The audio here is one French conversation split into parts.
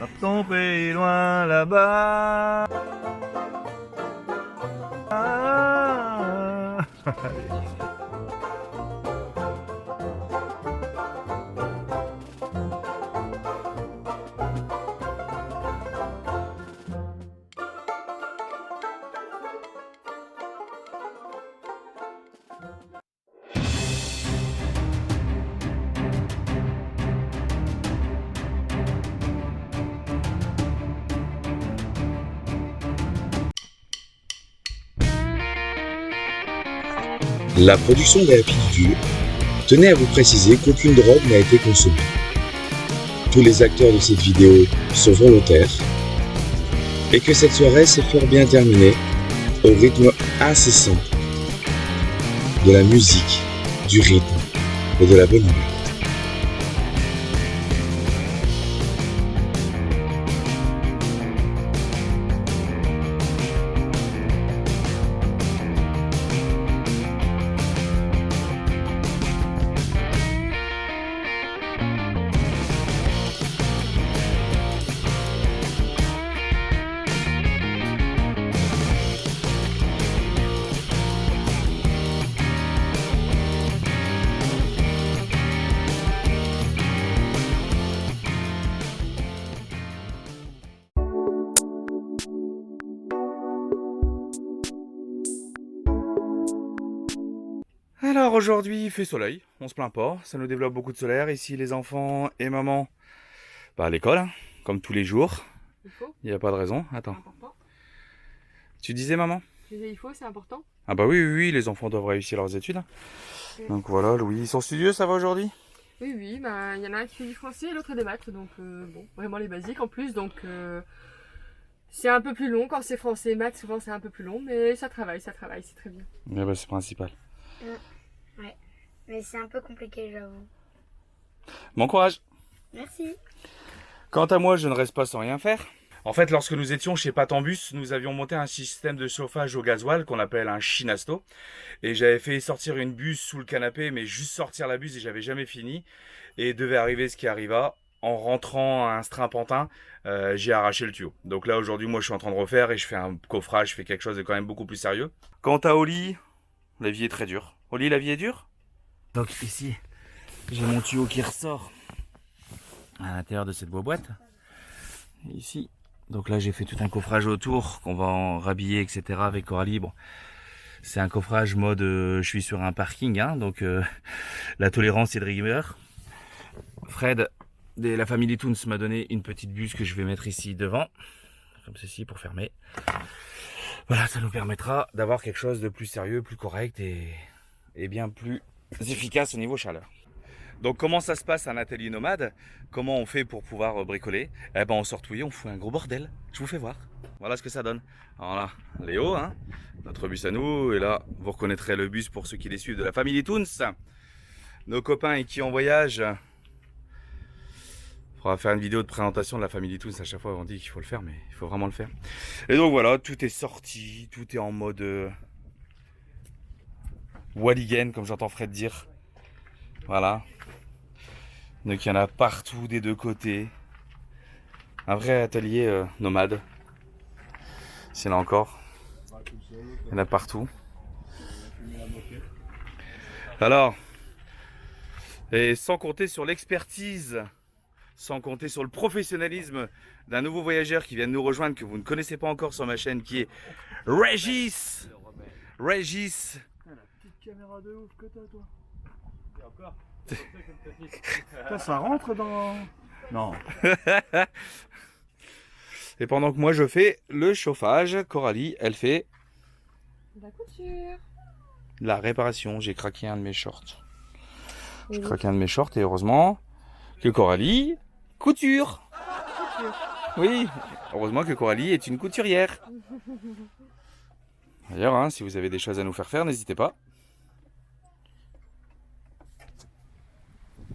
Dans ton pays loin là-bas. Ah. La production de la pellicule tenait à vous préciser qu'aucune drogue n'a été consommée. Tous les acteurs de cette vidéo sont volontaires et que cette soirée s'est fort bien terminée au rythme incessant de la musique, du rythme et de la bonne humeur. Alors aujourd'hui il fait soleil, on se plaint pas, ça nous développe beaucoup de solaire. Ici les enfants et maman, à l'école, hein, comme tous les jours. Il n'y a pas de raison. Attends. Important. Tu disais maman? Il faut, c'est important. Ah bah oui, oui, oui, les enfants doivent réussir leurs études. Oui. Donc voilà, Louis, ils sont studieux, ça va aujourd'hui? Oui, oui, bah, y en a un qui fait du français et l'autre des maths, donc bon, vraiment les basiques en plus, donc c'est un peu plus long quand c'est français et maths, souvent c'est un peu plus long, mais ça travaille, c'est très bien. Eh bah c'est principal. Ouais, mais c'est un peu compliqué, j'avoue. Bon courage! Merci. Quant à moi, je ne reste pas sans rien faire. En fait, lorsque nous étions chez Patambus, nous avions monté un système de chauffage au gasoil qu'on appelle un chinasto. Et j'avais fait sortir une buse sous le canapé, mais juste sortir la buse et j'avais jamais fini. Et devait arriver ce qui arriva. En rentrant à un strapontin, j'ai arraché le tuyau. Donc là, aujourd'hui, moi, je suis en train de refaire et je fais un coffrage, je fais quelque chose de quand même beaucoup plus sérieux. Quant à Oli, la vie est très dure. Oli, la vie est dure? Donc ici, j'ai mon tuyau qui ressort à l'intérieur de cette boîte. Ici. Donc là j'ai fait tout un coffrage autour qu'on va en rhabiller etc avec Coralie. Bon, c'est un coffrage mode je suis sur un parking hein, donc la tolérance est de rigueur. Fred de la famille Toons m'a donné une petite buse que je vais mettre ici devant comme ceci pour fermer. Voilà, ça nous permettra d'avoir quelque chose de plus sérieux, plus correct et bien plus efficace au niveau chaleur. Donc comment ça se passe un atelier nomade? Comment on fait pour pouvoir bricoler? Eh ben on sort touiller, on fout un gros bordel. Je vous fais voir. Voilà ce que ça donne. Alors là, Léo, hein, notre bus à nous. Et là, vous reconnaîtrez le bus pour ceux qui les suivent de la famille Toons. Nos copains et qui en voyage. On va faire une vidéo de présentation de la famille Toons. À chaque fois on dit qu'il faut le faire, mais il faut vraiment le faire. Et donc voilà, tout est sorti. Tout est en mode Walligan, comme j'entends Fred dire. Voilà. Donc il y en a partout des deux côtés. Un vrai atelier nomade. C'est là encore. Il y en a partout. Alors, et sans compter sur l'expertise, sans compter sur le professionnalisme d'un nouveau voyageur qui vient de nous rejoindre, que vous ne connaissez pas encore sur ma chaîne, qui est Régis. Régis. La petite caméra de ouf que t'as toi. Et encore. Ça rentre dans... Non. Et pendant que moi je fais le chauffage, Coralie, elle fait La couture. la réparation. J'ai craqué un de mes shorts. J'ai craqué un de mes shorts et heureusement que Coralie couture. Oui, heureusement que Coralie est une couturière. D'ailleurs, hein, si vous avez des choses à nous faire faire, n'hésitez pas.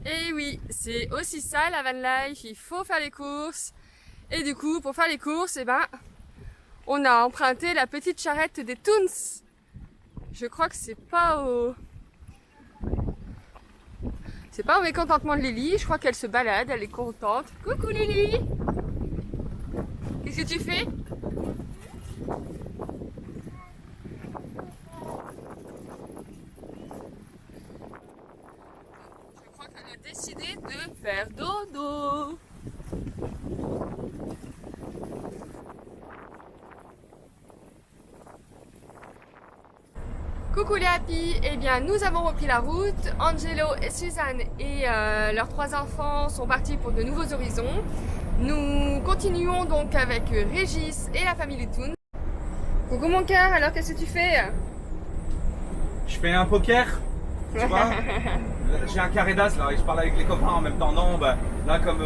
Et oui, c'est aussi ça la van life, il faut faire les courses. Et du coup, pour faire les courses, eh ben, on a emprunté la petite charrette des Toons. Je crois que c'est pas au mécontentement de Lily, je crois qu'elle se balade, elle est contente. Coucou Lily! Qu'est-ce que tu fais? Je crois qu'elle a décidé de faire dodo. Coucou les happy, eh bien nous avons repris la route. Angelo et Suzanne et leurs 3 enfants sont partis pour de nouveaux horizons. Nous continuons donc avec Régis et la famille Toon. Coucou mon cœur, alors qu'est-ce que tu fais? Je fais un poker, tu vois. J'ai un carré d'as là et je parle avec les copains en même temps. Non, bah, là comme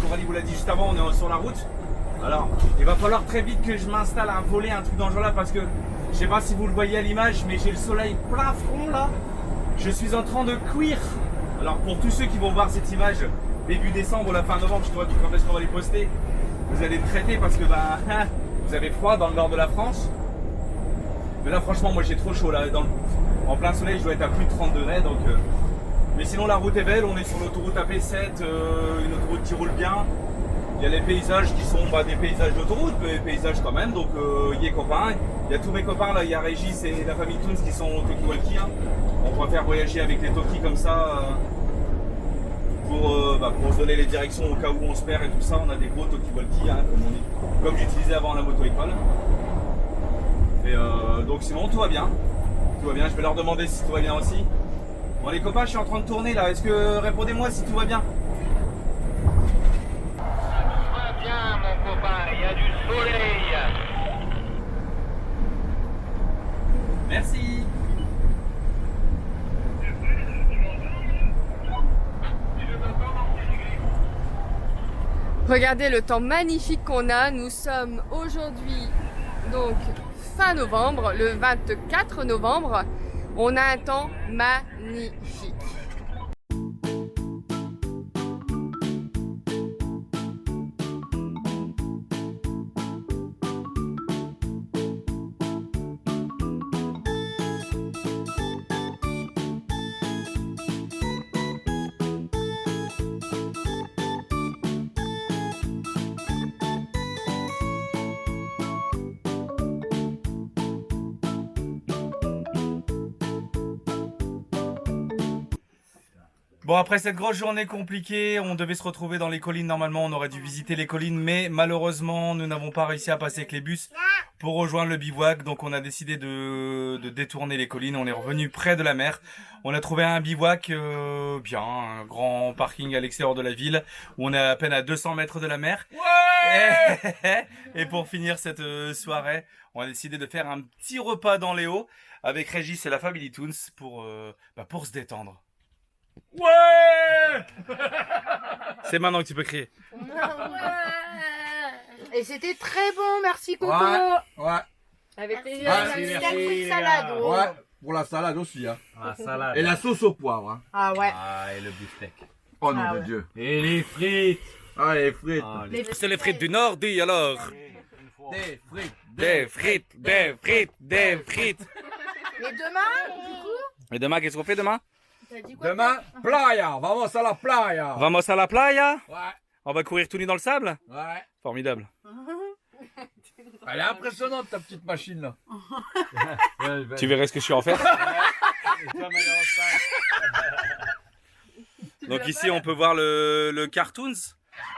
Coralie vous l'a dit juste avant, on est sur la route. Alors, il va falloir très vite que je m'installe à un volet, un truc dans ce genre là parce que je sais pas si vous le voyez à l'image, mais j'ai le soleil plein front là. Je suis en train de cuire. Alors pour tous ceux qui vont voir cette image début décembre ou la fin novembre, je sais pas quand est-ce qu'on va les poster, vous allez me traiter parce que bah vous avez froid dans le nord de la France. Mais là franchement moi j'ai trop chaud là, en plein soleil je dois être à plus de 30 degrés donc mais sinon la route est belle, on est sur l'autoroute AP7, une autoroute qui roule bien. Il y a les paysages qui sont des paysages d'autoroute, mais des paysages quand même, donc il y a copains, il y a tous mes copains là, il y a Régis et la famille Toons qui sont au talkie-walkie. Hein. On préfère voyager avec les talkies comme ça pour se donner les directions au cas où on se perd et tout ça. On a des gros talkie-walkie, hein, comme j'utilisais avant la moto-école. Et donc sinon tout va bien. Tout va bien, je vais leur demander si tout va bien aussi. Bon les copains, je suis en train de tourner là, est-ce que répondez-moi si tout va bien. Bien mon copain, il y a du soleil. Merci. Regardez le temps magnifique qu'on a. Nous sommes aujourd'hui donc fin novembre, le 24 novembre. On a un temps magnifique. Bon, après cette grosse journée compliquée, on devait se retrouver dans les collines. Normalement, on aurait dû visiter les collines, mais malheureusement, nous n'avons pas réussi à passer avec les bus pour rejoindre le bivouac. Donc, on a décidé de détourner les collines. On est revenu près de la mer. On a trouvé un bivouac bien, un grand parking à l'extérieur de la ville, où on est à peine à 200 mètres de la mer. Ouais. Et pour finir cette soirée, on a décidé de faire un petit repas dans les hauts avec Régis et la famille Toons pour se détendre. Ouais. C'est maintenant que tu peux crier. Et c'était très bon, merci Coco. Ouais. Avec plaisir. Merci, salade. Ouais, pour la salade aussi. Hein. La salade. Et la sauce au poivre. Hein. Ah ouais. Ah, et le beefsteak. Oh nom Ah de ouais. Dieu. Et les frites. Ah, les frites. Ah, C'est les frites du Nord, dis alors. Des frites. Des frites, des frites, des frites. Et demain, du coup, Et demain, qu'est-ce qu'on fait demain? t'as dit quoi? Demain, playa. Vamos a la playa. Vamos à la playa? Ouais. On va courir tout nu dans le sable? Ouais. Formidable. Elle est impressionnante ta petite machine là. Tu verrais ce que je suis en fait. Donc ici, on peut voir le Cartoons,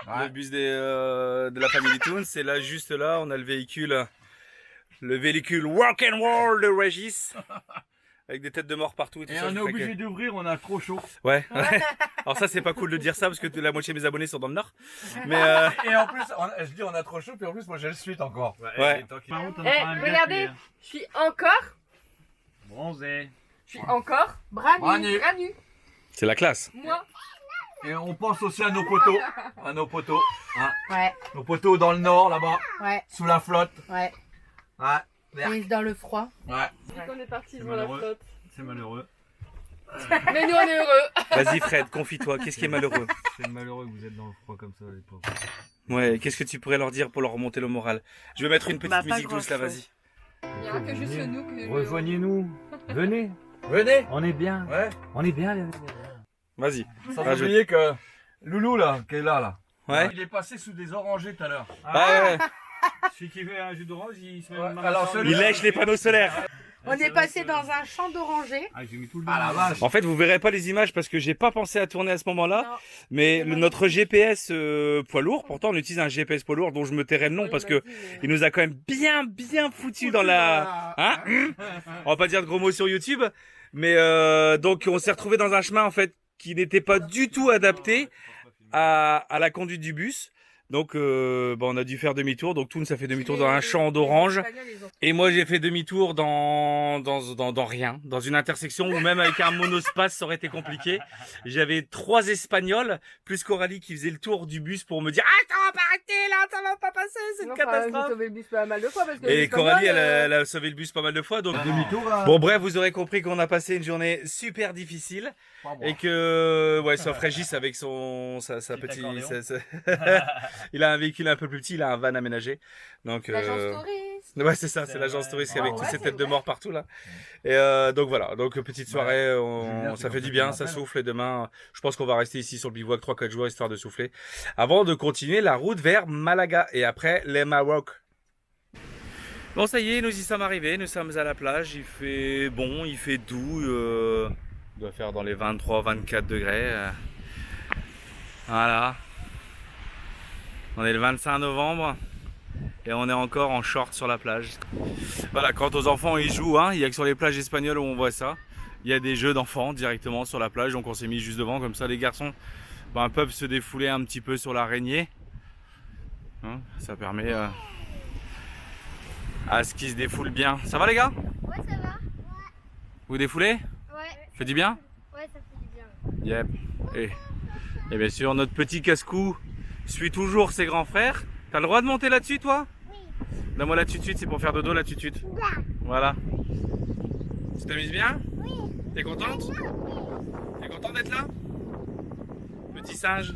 le bus de la famille Toons. Et là, juste là, on a le véhicule Rock and Roll de Régis. Avec des têtes de mort partout et tout Et ça. on est obligé d'ouvrir, on a trop chaud. Ouais. Alors ça, c'est pas cool de dire ça parce que la moitié de mes abonnés sont dans le Nord. Mais Et en plus, je dis on a trop chaud, puis en plus, moi j'ai le suite encore. ouais. Regardez, je suis encore Bronzé. Bras Branu. nu. C'est la classe. moi. Et on pense aussi à nos poteaux. À nos poteaux. Hein. Ouais, Nos poteaux dans le nord là-bas. ouais, Sous la flotte. ouais. Ouais. Et dans le froid. Ouais. On est parti C'est sur la malheureux. flotte. C'est malheureux. Mais nous, on est heureux. Vas-y Fred, confie-toi. Qu'est-ce qui est malheureux? C'est malheureux que vous êtes dans le froid comme ça, les pauvres. Ouais, qu'est-ce que tu pourrais leur dire pour leur remonter le moral? Je vais mettre une petite Bah, pas musique douce là, vas-y. Il n'y a que juste nous que Rejoignez-nous. Venez. Venez. On est bien. Ouais. On est bien, les Vas-y. Sans Rajoute. oublier que Loulou là, qui est là. Ouais. Il est passé sous des orangers tout à l'heure. Ah ouais. Celui qui fait un jus d'orange, il se met Ouais, une main alors dedans, celui- Il lèche les panneaux solaires. On est passé dans un champ d'orangers. Ah, j'ai mis tout le Ah la vache. En fait, vous verrez pas les images parce que j'ai pas pensé à tourner à ce moment-là. Non. Mais notre GPS poids lourd, pourtant on utilise un GPS poids lourd dont je me tairai le nom parce que il nous a quand même bien foutu dans la... Hein on va pas dire de gros mots sur YouTube. Mais donc on s'est retrouvé dans un chemin en fait qui n'était pas du tout adapté à la conduite du bus. Donc on a dû faire demi-tour. Donc Toon ça fait demi-tour dans un champ d'orange. Et moi j'ai fait demi-tour dans rien, dans une intersection où même avec un monospace ça aurait été compliqué. J'avais 3 Espagnols plus Coralie qui faisait le tour du bus pour me dire ah ça va pas arrêter là, ça va pas passer, c'est une catastrophe. J'ai sauvé le bus pas mal de fois parce que Et les Espagnols, Coralie elle a sauvé le bus pas mal de fois. Donc Demi-tour. bon bref vous aurez compris qu'on a passé une journée super difficile et que ouais sauf Régis avec sa petite il a un véhicule un peu plus petit, il a un van aménagé. Donc l'agence touriste. ouais, c'est ça, c'est l'agence touriste avec toutes ces têtes de vrai. mort partout là. Et donc voilà, donc petite soirée, ça fait du bien, ça souffle et demain, je pense qu'on va rester ici sur le bivouac 3-4 jours histoire de souffler avant de continuer la route vers Malaga et après les Maroc. Bon ça y est, nous y sommes arrivés, nous sommes à la plage, il fait bon, il fait doux, il doit faire dans les 23-24 degrés. Voilà. On est le 25 novembre et on est encore en short sur la plage. Voilà, quand aux enfants ils jouent, hein, il n'y a que sur les plages espagnoles où on voit ça. Il y a des jeux d'enfants directement sur la plage, donc on s'est mis juste devant, comme ça les garçons peuvent se défouler un petit peu sur l'araignée. Hein, ça permet à ce qu'ils se défoulent bien. Ça va les gars? Ouais, ça va. Vous défoulez? Ouais. Fait du bien? Ouais, ça fait du bien. Yep. Et bien sûr, notre petit casse-cou suit toujours ses grands frères. T'as le droit de monter là-dessus, toi? Oui. Donne-moi la tutute, c'est pour faire dodo la tutute. Voilà. Tu t'amuses bien? Oui. T'es contente? T'es content d'être là? Petit singe.